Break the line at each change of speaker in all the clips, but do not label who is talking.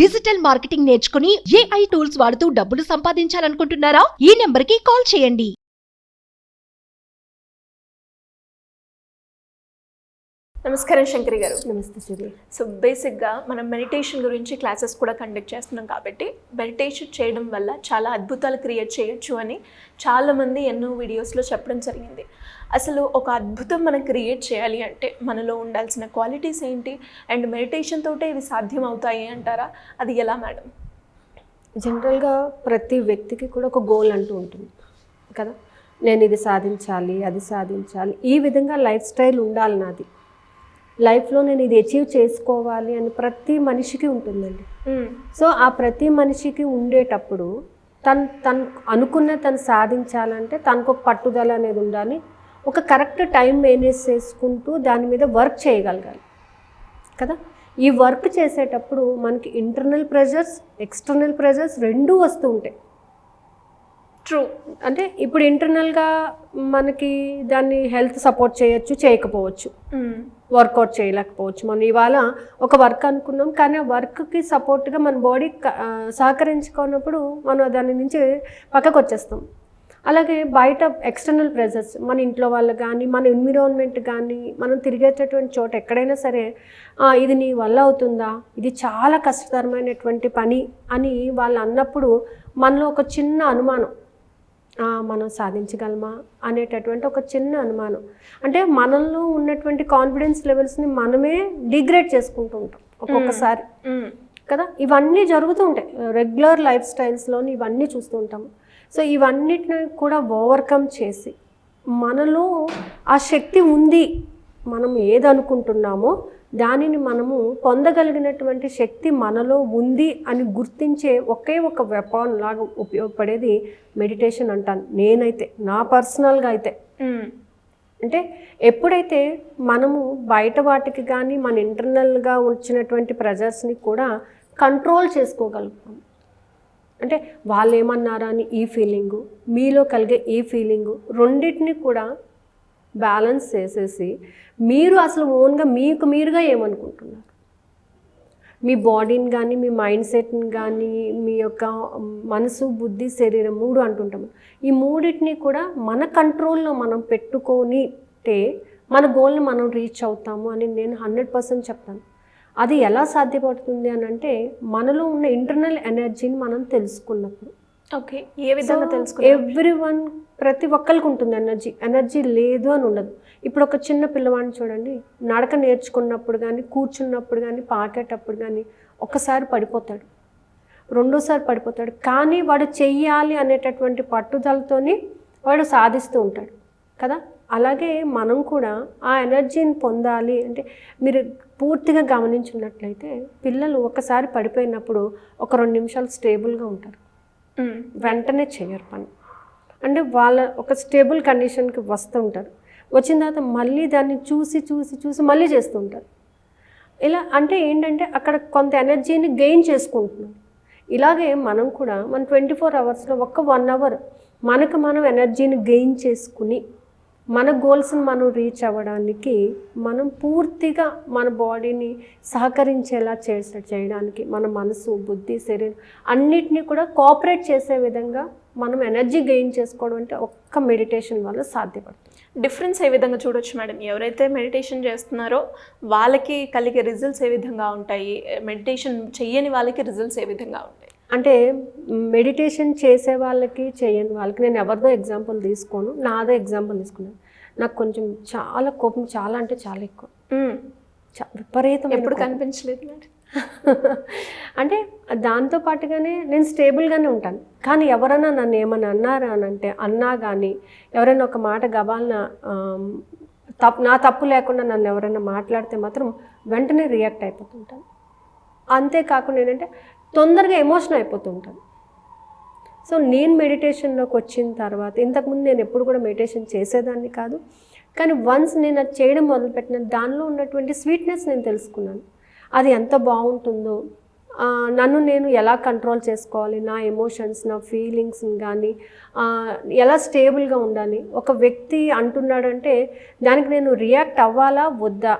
Digital marketing నేర్చుకుని AI tools వాడుతూ డబ్బులు సంపాదించాలనుకుంటున్నారా? ఈ నెంబర్కి కాల్ చేయండి.
నమస్కారం శంకరి గారు.
నమస్తే శ్రీ.
సో బేసిక్గా మనం మెడిటేషన్ గురించి క్లాసెస్ కూడా కండక్ట్ చేస్తున్నాం కాబట్టి మెడిటేషన్ చేయడం వల్ల చాలా అద్భుతాలు క్రియేట్ చేయొచ్చు అని చాలామంది ఎన్నో వీడియోస్లో చెప్పడం జరిగింది. అసలు ఒక అద్భుతం మనం క్రియేట్ చేయాలి అంటే మనలో ఉండాల్సిన క్వాలిటీస్ ఏంటి అండ్ మెడిటేషన్ తోటే ఇవి సాధ్యం అవుతాయి అంటారా? అది ఎలా మేడం?
జనరల్గా ప్రతి వ్యక్తికి కూడా ఒక గోల్ అంటూ ఉంటుంది కదా. నేను ఇది సాధించాలి, అది సాధించాలి, ఈ విధంగా లైఫ్ స్టైల్ ఉండాలి నాది, లైఫ్లో నేను ఇది అచీవ్ చేసుకోవాలి అని ప్రతి మనిషికి ఉంటుందండి. సో ఆ ప్రతి మనిషికి ఉండేటప్పుడు తను తను సాధించాలంటే తనకు ఒక పట్టుదల అనేది ఉండాలి. ఒక కరెక్ట్ టైం మేనేజ్ చేసుకుంటూ దాని మీద వర్క్ చేయగలగాలి కదా. ఈ వర్క్ చేసేటప్పుడు మనకి ఇంటర్నల్ ప్రెజర్స్, ఎక్స్టర్నల్ ప్రెజర్స్ రెండూ వస్తూ ఉంటాయి.
ట్రూ.
అంటే ఇప్పుడు ఇంటర్నల్గా మనకి దాన్ని హెల్త్ సపోర్ట్ చేయొచ్చు, చేయకపోవచ్చు, వర్కౌట్ చేయలేకపోవచ్చు. మనం ఇవాళ ఒక వర్క్ అనుకున్నాం కానీ ఆ వర్క్కి సపోర్ట్గా మన బాడీ సహకరించుకున్నప్పుడు మనం దాని నుంచి పక్కకు వచ్చేస్తాం. అలాగే బయట ఎక్స్టర్నల్ ప్రెజర్స్, మన ఇంట్లో వాళ్ళు కానీ మన ఎన్విరాన్మెంట్ కానీ మనం తిరిగేటటువంటి చోట ఎక్కడైనా సరే ఇది నీ వల్ల అవుతుందా, ఇది చాలా కష్టతరమైనటువంటి పని అని వాళ్ళు అన్నప్పుడు మనలో ఒక చిన్న అనుమానం, మనం సాధించగలమా అనేటటువంటి ఒక చిన్న అనుమానం, అంటే మనలో ఉన్నటువంటి కాన్ఫిడెన్స్ లెవెల్స్ని మనమే డిగ్రేడ్ చేసుకుంటూ ఉంటాం ఒక్కొక్కసారి కదా. ఇవన్నీ జరుగుతూ ఉంటాయి రెగ్యులర్ లైఫ్ స్టైల్స్లోని, ఇవన్నీ చూస్తూ ఉంటాము. సో ఇవన్నిటిని కూడా ఓవర్కమ్ చేసి మనలో ఆ శక్తి ఉంది, మనం ఏదనుకుంటున్నామో దానిని మనము పొందగలిగినటువంటి శక్తి మనలో ఉంది అని గుర్తించే ఒకే ఒక వెపన్ లాగా ఉపయోగపడేది మెడిటేషన్ అంటాను నేనైతే, నా పర్సనల్గా అయితే. అంటే ఎప్పుడైతే మనము బయట వాటికి కానీ మన ఇంటర్నల్గా వచ్చినటువంటి ప్రెజర్స్ని కూడా కంట్రోల్ చేసుకోగలుగుతాం. అంటే వాళ్ళు ఏమన్నారా అని ఈ ఫీలింగు, మీలో కలిగే ఈ ఫీలింగు రెండింటిని కూడా బ్యాలెన్స్ చేసేసి మీరు అసలు ఓన్గా మీకు మీరుగా ఏమనుకుంటున్నారు, మీ బాడీని కానీ మీ మైండ్ సెట్ని కానీ మీ యొక్క మనసు, బుద్ధి, శరీరం మూడు అంటుంటాము. ఈ మూడింటిని కూడా మన కంట్రోల్లో మనం పెట్టుకొనితే మన గోల్ని మనం రీచ్ అవుతాము అని నేను 100% చెప్తాను. అది ఎలా సాధ్యపడుతుంది అని అంటే మనలో ఉన్న ఇంటర్నల్ ఎనర్జీని మనం తెలుసుకున్నప్పుడు.
ఓకే, ఏ విధంగా తెలుసుకున్నాం?
ఎవ్రీవన్, ప్రతి ఒక్కరికి ఉంటుంది ఎనర్జీ లేదు అని ఉండదు. ఇప్పుడు ఒక చిన్న పిల్లవాడిని చూడండి, నడక నేర్చుకున్నప్పుడు కానీ, కూర్చున్నప్పుడు కానీ, పాకేటప్పుడు కానీ ఒక్కసారి పడిపోతాడు, రెండోసారి పడిపోతాడు, కానీ వాడు చెయ్యాలి అనేటటువంటి పట్టుదలతోని వాడు సాధిస్తూ ఉంటాడు కదా. అలాగే మనం కూడా ఆ ఎనర్జీని పొందాలి అంటే మీరు పూర్తిగా గమనించున్నట్లయితే పిల్లలు ఒకసారి పడిపోయినప్పుడు ఒక 2 నిమిషాలు స్టేబుల్గా ఉంటారు, వెంటనే చేయరు పని. అంటే వాళ్ళ ఒక స్టేబుల్ కండిషన్కి వస్తూ ఉంటారు, వచ్చిన తర్వాత మళ్ళీ దాన్ని చూసి చూసి చూసి మళ్ళీ చేస్తూ ఉంటారు. ఇలా అంటే ఏంటంటే అక్కడ కొంత ఎనర్జీని గెయిన్ చేసుకుంటున్నాం. ఇలాగే మనం కూడా మన 24 అవర్స్లో ఒక్క 1 అవర్ మనకు మనం ఎనర్జీని గెయిన్ చేసుకుని మన గోల్స్ని మనం రీచ్ అవ్వడానికి మనం పూర్తిగా మన బాడీని సహకరించేలా చేయడానికి మన మనసు, బుద్ధి, శరీరం అన్నిటినీ కూడా కోఆపరేట్ చేసే విధంగా మనం ఎనర్జీ గెయిన్ చేసుకోవడం అంటే ఒక్క మెడిటేషన్ వల్ల సాధ్యపడుతుంది.
డిఫరెన్స్ ఏ విధంగా చూడొచ్చు మేడం? ఎవరైతే మెడిటేషన్ చేస్తున్నారో వాళ్ళకి కలిగే రిజల్ట్స్ ఏ విధంగా ఉంటాయి, మెడిటేషన్ చెయ్యని వాళ్ళకి రిజల్ట్స్ ఏ విధంగా ఉంటాయి?
అంటే మెడిటేషన్ చేసే వాళ్ళకి చేయని వాళ్ళకి నేను ఎవరిదో ఎగ్జాంపుల్ తీసుకోను, నాదో ఎగ్జాంపుల్ తీసుకున్నాను. నాకు కొంచెం చాలా కోపం, చాలా అంటే చాలా ఎక్కువ, విపరీతం.
ఎప్పుడు కనిపించలేదు మేడం.
అంటే దాంతోపాటుగానే నేను స్టేబుల్గానే ఉంటాను, కానీ ఎవరైనా నన్ను ఏమైనా అన్నారా అని అంటే అన్నా కానీ ఎవరైనా ఒక మాట గబాలన నా తప్పు లేకుండా నన్ను ఎవరైనా మాట్లాడితే మాత్రం వెంటనే రియాక్ట్ అయిపోతుంటాను. అంతేకాకుండా ఏంటంటే తొందరగా ఎమోషన్ అయిపోతుంటాను. సో నేను మెడిటేషన్లోకి వచ్చిన తర్వాత, ఇంతకుముందు నేను ఎప్పుడు కూడా మెడిటేషన్ చేసేదాన్ని కాదు, కానీ వన్స్ నేను అది చేయడం మొదలుపెట్టిన దానిలో ఉన్నటువంటి స్వీట్నెస్ నేను తెలుసుకున్నాను. అది ఎంత బాగుంటుందో, నన్ను నేను ఎలా కంట్రోల్ చేసుకోవాలి, నా ఎమోషన్స్, నా ఫీలింగ్స్ని కానీ ఎలా స్టేబుల్గా ఉండాలి. ఒక వ్యక్తి అంటున్నాడంటే దానికి నేను రియాక్ట్ అవ్వాలా వద్దా,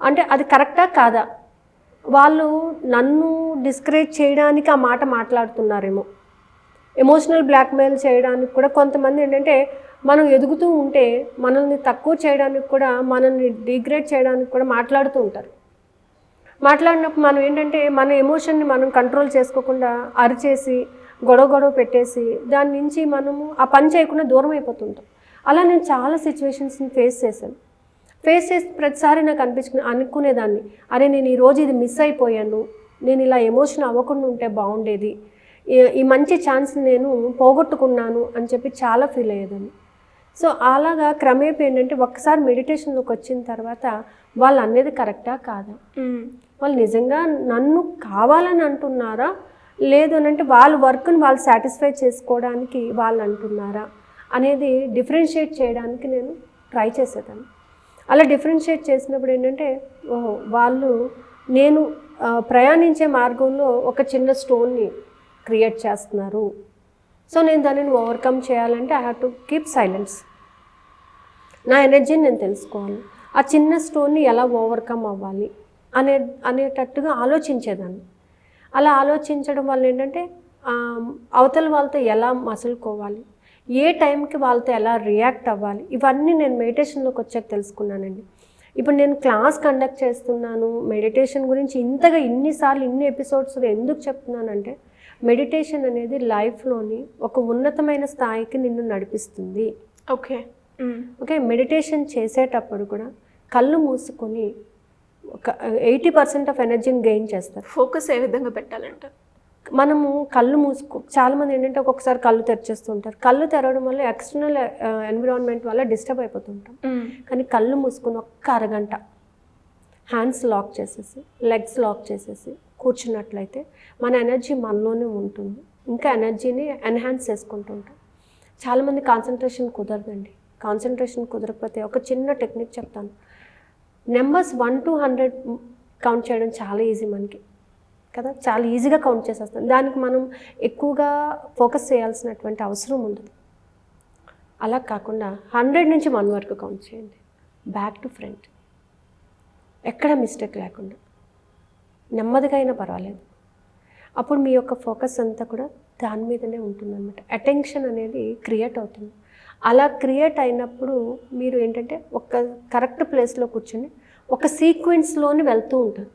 అంటే అది కరెక్టా కాదా వాళ్ళు నన్ను డిస్కరేజ్ చేయడానికి ఆ మాట మాట్లాడుతున్నారేమో. ఎమోషనల్ బ్లాక్మెయిల్ చేయడానికి కూడా కొంతమంది ఏంటంటే మనం ఎదుగుతూ ఉంటే మనల్ని తక్కువ చేయడానికి కూడా, మనల్ని డిగ్రేడ్ చేయడానికి కూడా మాట్లాడుతూ ఉంటారు. మాట్లాడినప్పుడు మనం ఏంటంటే మన ఎమోషన్ని మనం కంట్రోల్ చేసుకోకుండా అరిచేసి గొడవ పెట్టేసి దాని నుంచి మనము ఆ పని చేయకుండా దూరం అయిపోతుంటాం. అలా నేను చాలా సిచ్యువేషన్స్ని ఫేస్ చేశాను. ఫేస్ చేసి ప్రతిసారి నాకు అనుకునేదాన్ని, అరే నేను ఈరోజు ఇది మిస్ అయిపోయాను, నేను ఇలా ఎమోషన్ అవ్వకుండా ఉంటే బాగుండేది, ఈ మంచి ఛాన్స్ని నేను పోగొట్టుకున్నాను అని చెప్పి చాలా ఫీల్ అయ్యేదాన్ని. సో అలాగా క్రమేపీ ఏంటంటే ఒక్కసారి మెడిటేషన్లోకి వచ్చిన తర్వాత వాళ్ళు అనేది కరెక్టా కాదా, వాళ్ళు నిజంగా నన్ను కావాలని అంటున్నారా, లేదు అని అంటే వాళ్ళ వర్క్ని వాళ్ళు సాటిస్ఫై చేసుకోవడానికి వాళ్ళు అంటున్నారా అనేది డిఫరెన్షియేట్ చేయడానికి నేను ట్రై చేసేదాన్ని. అలా డిఫరెన్షియేట్ చేసినప్పుడు ఏంటంటే వాళ్ళు నేను ప్రయాణించే మార్గంలో ఒక చిన్న స్టోన్ని క్రియేట్ చేస్తున్నారు. సో నేను దానిని ఓవర్కమ్ చేయాలంటే I have to keep silence. నా ఎనర్జీని నేను తెలుసుకోవాలి, ఆ చిన్న స్టోన్ని ఎలా ఓవర్కమ్ అవ్వాలి అనేటట్టుగా ఆలోచించేదాన్ని. అలా ఆలోచించడం వల్ల ఏంటంటే అవతల వాళ్ళతో ఎలా మసులుకోవాలి, ఏ టైంకి వాళ్ళతో ఎలా రియాక్ట్ అవ్వాలి, ఇవన్నీ నేను మెడిటేషన్లోకి వచ్చాక తెలుసుకున్నానండి. ఇప్పుడు నేను క్లాస్ కండక్ట్ చేస్తున్నాను, మెడిటేషన్ గురించి ఇంతగా ఇన్నిసార్లు ఇన్ని ఎపిసోడ్స్ ఎందుకు చెప్తున్నానంటే మెడిటేషన్ అనేది లైఫ్లోని ఒక ఉన్నతమైన స్థాయికి నిన్ను నడిపిస్తుంది.
ఓకే.
మెడిటేషన్ చేసేటప్పుడు కూడా కళ్ళు మూసుకొని ఒక 80% ఆఫ్ ఎనర్జీని గెయిన్ చేస్తారు.
ఫోకస్ ఏ విధంగా పెట్టాలంట?
మనము కళ్ళు చాలామంది ఏంటంటే ఒక్కొక్కసారి కళ్ళు తెరిచేస్తుంటారు. కళ్ళు తెరవడం వల్ల ఎక్స్టర్నల్ ఎన్విరాన్మెంట్ వల్ల డిస్టర్బ్ అయిపోతుంటాం. కానీ కళ్ళు మూసుకొని ఒక్క అరగంట హ్యాండ్స్ లాక్ చేసేసి, లెగ్స్ లాక్ చేసేసి కూర్చున్నట్లయితే మన ఎనర్జీ మనలోనే ఉంటుంది. ఇంకా ఎనర్జీని ఎన్హాన్స్ చేసుకుంటుంటాం. చాలామంది కాన్సన్ట్రేషన్ కుదరదండి. కాన్సన్ట్రేషన్ కుదరకపోతే ఒక చిన్న టెక్నిక్ చెప్తాను. నెంబర్స్ 1 to 100 కౌంట్ చేయడం చాలా ఈజీ మనకి కదా, చాలా ఈజీగా కౌంట్ చేసేస్తాం. దానికి మనం ఎక్కువగా ఫోకస్ చేయాల్సినటువంటి అవసరం ఉండదు. అలా కాకుండా 100 నుంచి 1 వరకు కౌంట్ చేయండి, బ్యాక్ టు ఫ్రంట్, ఎక్కడ మిస్టేక్ లేకుండా, నెమ్మదిగా అయినా పర్వాలేదు. అప్పుడు మీ యొక్క ఫోకస్ అంతా కూడా దాని మీదనే ఉంటుందన్నమాట. అటెన్షన్ అనేది క్రియేట్ అవుతుంది. అలా క్రియేట్ అయినప్పుడు మీరు ఏంటంటే ఒక కరెక్ట్ ప్లేస్లో కూర్చొని ఒక సీక్వెన్స్లోని వెళ్తూ ఉంటారు.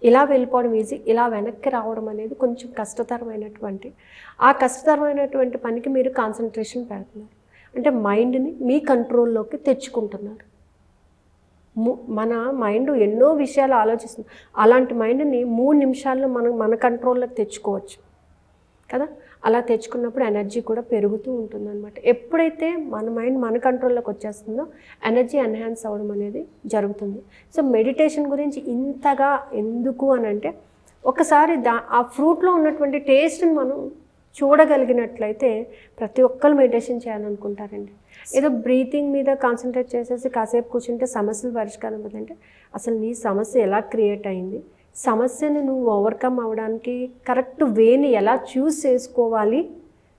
ఇలా వెళ్ళిపోవడం ఈజీ, ఇలా వెనక్కి రావడం అనేది కొంచెం కష్టతరమైనటువంటి పనికి మీరు కాన్సన్ట్రేషన్ పెడుతున్నారు. అంటే మైండ్ని మీ కంట్రోల్లోకి తెచ్చుకుంటున్నారు. మన మైండ్ ఎన్నో విషయాలు ఆలోచిస్తుంది. అలాంటి మైండ్ని 3 నిమిషాల్లో మనం మన కంట్రోల్లోకి తెచ్చుకోవచ్చు కదా. అలా తెచ్చుకున్నప్పుడు ఎనర్జీ కూడా పెరుగుతూ ఉంటుందన్నమాట. ఎప్పుడైతే మన మైండ్ మన కంట్రోల్లోకి వచ్చేస్తుందో ఎనర్జీ ఎన్హాన్స్ అవ్వడం అనేది జరుగుతుంది. సో మెడిటేషన్ గురించి ఇంతగా ఎందుకు అని అంటే ఒకసారి ఆ ఫ్రూట్లో ఉన్నటువంటి టేస్ట్ని మనం చూడగలిగినట్లయితే ప్రతి ఒక్కరు మెడిటేషన్ చేయాలనుకుంటారండి. ఏదో బ్రీతింగ్ మీద కాన్సన్ట్రేట్ చేసేసి కాసేపు కూర్చుంటే సమస్యలు పరిష్కారం అవుతుందంటే అసలు నీ సమస్య ఎలా క్రియేట్ అయింది, సమస్యని నువ్వు ఓవర్కమ్ అవ్వడానికి కరెక్ట్ వేని ఎలా చూస్ చేసుకోవాలి,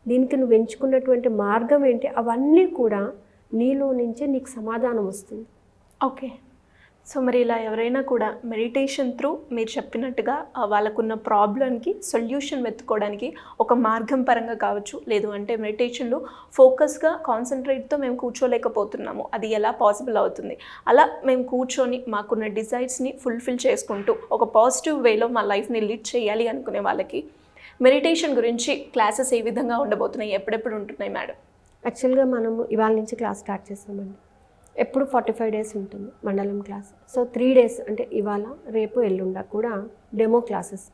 దీనికి నువ్వు ఎంచుకున్నటువంటి మార్గం ఏంటి, అవన్నీ కూడా నీలో నుంచే నీకు సమాధానం వస్తుంది.
ఓకే. సో మరి ఇలా ఎవరైనా కూడా మెడిటేషన్ త్రూ మీరు చెప్పినట్టుగా వాళ్ళకున్న ప్రాబ్లంకి సొల్యూషన్ వెతుక్కోవడానికి ఒక మార్గం పరంగా కావచ్చు, లేదు అంటే మెడిటేషన్లో ఫోకస్గా కాన్సన్ట్రేట్తో మేము కూర్చోలేకపోతున్నాము, అది ఎలా పాసిబుల్ అవుతుంది, అలా మేము కూర్చొని మాకున్న డిజైర్స్ని ఫుల్ఫిల్ చేసుకుంటూ ఒక పాజిటివ్ వేలో మా లైఫ్ని లీడ్ చేయాలి అనుకునే వాళ్ళకి మెడిటేషన్ గురించి క్లాసెస్ ఏ విధంగా ఉండబోతున్నాయి, ఎప్పుడెప్పుడు ఉంటున్నాయి మేడం?
యాక్చువల్గా మనము ఇవాళ నుంచి క్లాస్ స్టార్ట్ చేస్తామండి. ఎప్పుడు 45 days ఉంటుంది మండలం క్లాస్. సో 3 days అంటే ఇవాళ రేపు ఎల్లుండ కూడా డెమో క్లాసెస్.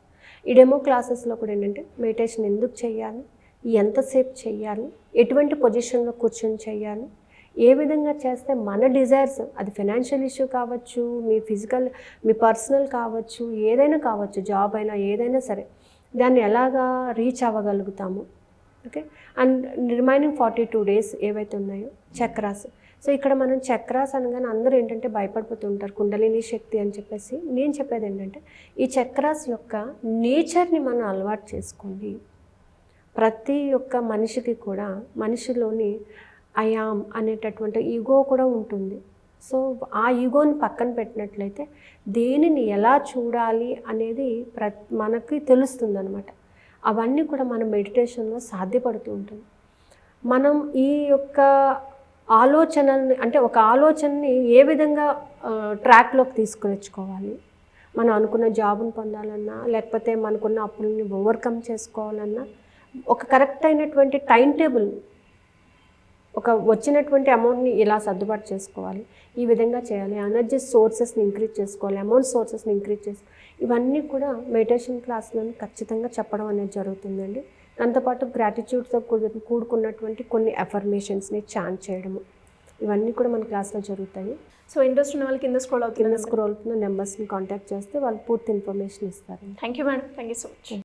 ఈ డెమో క్లాసెస్లో కూడా ఏంటంటే మెడిటేషన్ ఎందుకు చేయాలి, ఎంతసేపు చేయాలి, ఎటువంటి పొజిషన్లో కూర్చొని చేయాలి, ఏ విధంగా చేస్తే మన డిజైర్స్, అది ఫైనాన్షియల్ ఇష్యూ కావచ్చు, మీ ఫిజికల్ మీ పర్సనల్ కావచ్చు, ఏదైనా కావచ్చు, జాబ్ అయినా ఏదైనా సరే, దాన్ని ఎలాగా రీచ్ అవ్వగలుగుతాము. ఓకే. అండ్ రిమైనింగ్ 42 days ఏవైతే ఉన్నాయో చక్రాస్. సో ఇక్కడ మనం చక్రాస్ అనగానే అందరూ ఏంటంటే భయపడిపోతుంటారు, కుండలిని శక్తి అని చెప్పేసి. నేను చెప్పేది ఏంటంటే ఈ చక్రాస్ యొక్క నేచర్ని మనం అలవాటు చేసుకోండి. ప్రతి ఒక్క మనిషికి కూడా మనిషిలోని ఐయామ్ అనేటటువంటి ఈగో కూడా ఉంటుంది. సో ఆ ఈగోని పక్కన పెట్టినట్లయితే దేనిని ఎలా చూడాలి అనేది మనకి తెలుస్తుంది అనమాట. అవన్నీ కూడా మన మెడిటేషన్లో సాధ్యపడుతూ ఉంటుంది. మనం ఈ యొక్క ఆలోచనల్ని అంటే ఒక ఆలోచనని ఏ విధంగా ట్రాక్లోకి తీసుకువచ్చుకోవాలి, మనం అనుకున్న జాబ్ని పొందాలన్నా లేకపోతే మనకున్న అప్పుల్ని ఓవర్కమ్ చేసుకోవాలన్నా ఒక కరెక్ట్ అయినటువంటి టైం టేబుల్, ఒక వచ్చినటువంటి అమౌంట్ని ఇలా సర్దుబాటు చేసుకోవాలి, ఈ విధంగా చేయాలి, ఎనర్జీ సోర్సెస్ని ఇంక్రీజ్ చేసుకోవాలి, అమౌంట్ సోర్సెస్ని ఇంక్రీజ్ చేసుకోవాలి, ఇవన్నీ కూడా మెడిటేషన్ క్లాస్లను ఖచ్చితంగా చెప్పడం అనేది జరుగుతుందండి. దాంతోపాటు గ్రాటిట్యూడ్తో కూడుకున్నటువంటి కొన్ని అఫర్మేషన్స్ని చాంట్ చేయడము, ఇవన్నీ కూడా మన క్లాస్లో జరుగుతాయి.
సో ఇంట్రెస్ట్ ఉన్న వాళ్ళకి కింద స్క్రోల్ అవుతుంది
నెంబర్స్ని కాంటాక్ట్ చేస్తే వాళ్ళు పూర్తి ఇన్ఫర్మేషన్ ఇస్తారు.
Thank you madam, thank you so much.